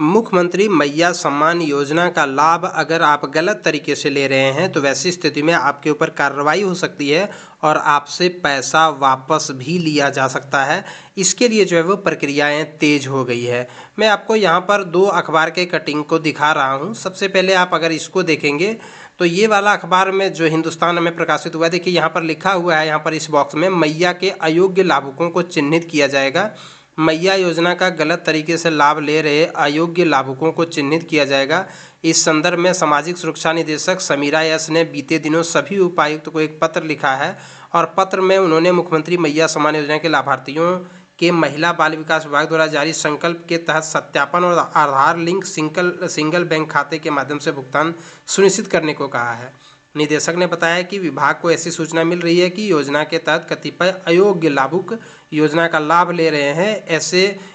मुख्यमंत्री मैया सम्मान योजना का लाभ अगर आप गलत तरीके से ले रहे हैं तो वैसी स्थिति में आपके ऊपर कार्रवाई हो सकती है और आपसे पैसा वापस भी लिया जा सकता है। इसके लिए जो है वो प्रक्रियाएं तेज हो गई है। मैं आपको यहाँ पर 2 अखबार के कटिंग को दिखा रहा हूँ। सबसे पहले आप अगर इसको देखेंगे तो ये वाला अखबार में जो हिंदुस्तान में प्रकाशित हुआ है, देखिए यहाँ पर लिखा हुआ है, यहाँ पर इस बॉक्स में मैया के अयोग्य लाभुकों को चिन्हित किया जाएगा। मैया योजना का गलत तरीके से लाभ ले रहे अयोग्य लाभुकों को चिन्हित किया जाएगा। इस संदर्भ में सामाजिक सुरक्षा निदेशक समीरा एस ने बीते दिनों सभी उपायुक्त को एक पत्र लिखा है और पत्र में उन्होंने मुख्यमंत्री मैया सम्मान योजना के लाभार्थियों के महिला बाल विकास विभाग द्वारा जारी संकल्प के तहत सत्यापन और आधार लिंक सिंगल बैंक खाते के माध्यम से भुगतान सुनिश्चित करने को कहा है। निदेशक ने बताया कि विभाग को ऐसी सूचना मिल रही है कि योजना के तहत कतिपय अयोग्य लाभुक योजना का लाभ ले रहे हैं।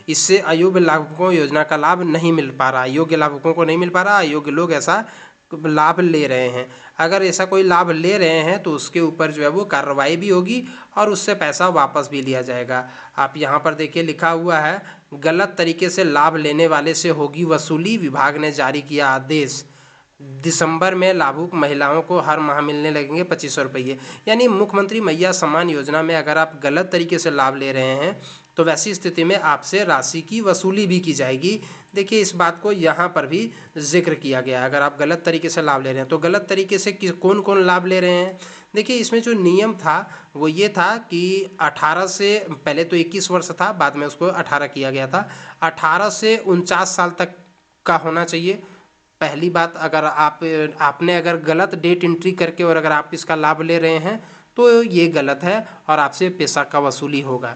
इससे अयोग्य लाभुकों को योजना का लाभ नहीं मिल पा रहा, योग्य लाभुकों को नहीं मिल पा रहा, अयोग्य लोग ऐसा लाभ ले रहे हैं। अगर ऐसा कोई लाभ ले रहे हैं तो उसके ऊपर जो है वो कार्रवाई भी होगी और उससे पैसा वापस भी लिया जाएगा। आप यहाँ पर देखिए लिखा हुआ है, गलत तरीके से लाभ लेने वाले से होगी वसूली, विभाग ने जारी किया आदेश। दिसंबर में लाभुक महिलाओं को हर माह मिलने लगेंगे 2500 रुपये। यानी मुख्यमंत्री मैया सम्मान योजना में अगर आप गलत तरीके से लाभ ले रहे हैं तो वैसी स्थिति में आपसे राशि की वसूली भी की जाएगी। देखिए इस बात को यहाँ पर भी जिक्र किया गया है। अगर आप गलत तरीके से लाभ ले रहे हैं तो गलत तरीके से कौन कौन लाभ ले रहे हैं। देखिए इसमें जो नियम था वो ये था कि 18 से पहले तो 21 वर्ष था, बाद में उसको 18 किया गया था। 18 से 49 साल तक का होना चाहिए। पहली बात, अगर आपने अगर गलत डेट एंट्री करके और अगर आप इसका लाभ ले रहे हैं तो ये गलत है और आपसे पैसा का वसूली होगा।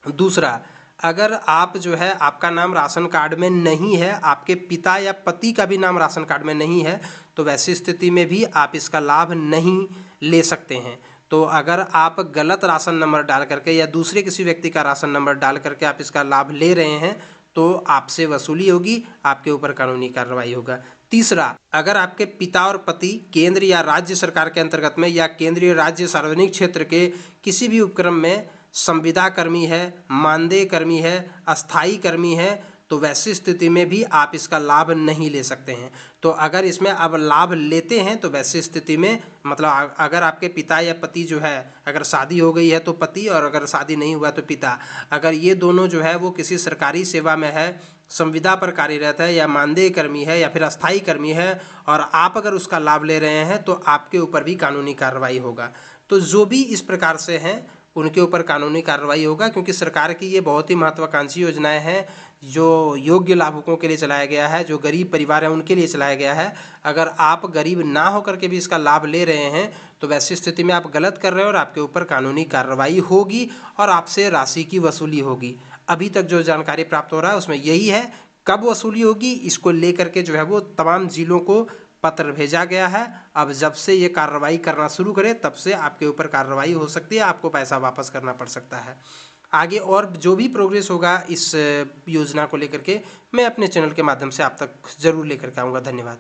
दूसरा, अगर आप जो है आपका नाम राशन कार्ड में नहीं है, आपके पिता या पति का भी नाम राशन कार्ड में नहीं है, तो वैसी स्थिति में भी आप इसका लाभ नहीं ले सकते हैं। तो अगर आप गलत राशन नंबर डाल करके या दूसरे किसी व्यक्ति का राशन नंबर डाल करके आप इसका लाभ ले रहे हैं तो आपसे वसूली होगी, आपके ऊपर कानूनी कार्रवाई होगा। तीसरा, अगर आपके पिता और पति केंद्र या राज्य सरकार के अंतर्गत में या केंद्रीय राज्य सार्वजनिक क्षेत्र के किसी भी उपक्रम में संविदा कर्मी है, मानदेय कर्मी है, अस्थायी कर्मी है, तो वैसी स्थिति में भी आप इसका लाभ नहीं ले सकते हैं। तो अगर इसमें आप लाभ लेते हैं तो वैसी स्थिति में मतलब अगर आपके पिता या पति जो है, अगर शादी हो गई है तो पति और अगर शादी नहीं हुआ तो पिता, अगर ये दोनों जो है वो किसी सरकारी सेवा में है, संविदा पर कार्यरत है या मानदेय कर्मी है या फिर अस्थायी कर्मी है और आप अगर उसका लाभ ले रहे हैं तो आपके ऊपर भी कानूनी कार्रवाई होगा। तो जो भी इस प्रकार से हैं उनके ऊपर कानूनी कार्रवाई होगा, क्योंकि सरकार की ये बहुत ही महत्वाकांक्षी योजनाएं हैं जो योग्य लाभुकों के लिए चलाया गया है, जो गरीब परिवार है उनके लिए चलाया गया है। अगर आप गरीब ना होकर के भी इसका लाभ ले रहे हैं तो वैसी स्थिति में आप गलत कर रहे हो और आपके ऊपर कानूनी कार्रवाई होगी और आपसे राशि की वसूली होगी। अभी तक जो जानकारी प्राप्त हो रहा है उसमें यही है। कब वसूली होगी इसको लेकर के जो है वो तमाम जिलों को पत्र भेजा गया है। अब जब से ये कार्रवाई करना शुरू करे तब से आपके ऊपर कार्रवाई हो सकती है, आपको पैसा वापस करना पड़ सकता है। आगे और जो भी प्रोग्रेस होगा इस योजना को लेकर के मैं अपने चैनल के माध्यम से आप तक जरूर लेकर के आऊँगा। धन्यवाद।